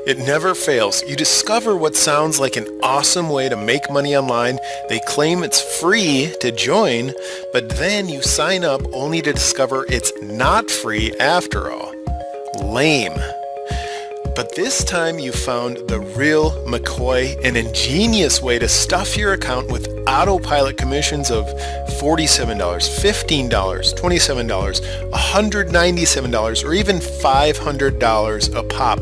It never fails. You discover what sounds like an awesome way to make money online. They claim it's free to join, but then you sign up only to discover it's not free after all. Lame. But this time you found the real McCoy, an ingenious way to stuff your account with autopilot commissions of $47, $15, $27, $197, or even $500 a pop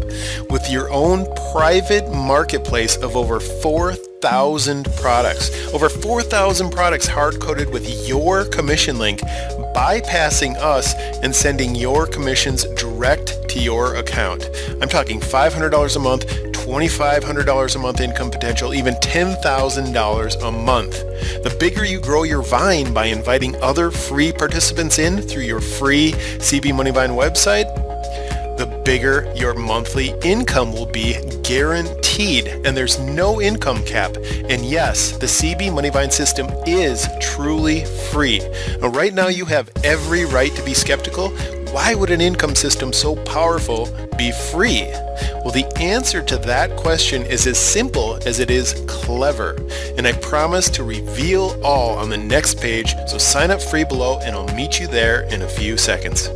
with your own private marketplace of over 4,000 products. Over 4,000 products hard-coded with your commission link, bypassing us and sending your commissions direct to your account. I'm talking $500 a month, $2,500 a month income potential, even $10,000 a month. The bigger you grow your Vine by inviting other free participants in through your free CB Money Vine website, the bigger your monthly income will be, guaranteed. And there's no income cap. And yes, the CB Moneyvine system is truly free. Now, right now you have every right to be skeptical. Why would an income system so powerful be free? Well, the answer to that question is as simple as it is clever. And I promise to reveal all on the next page, so sign up free below and I'll meet you there in a few seconds.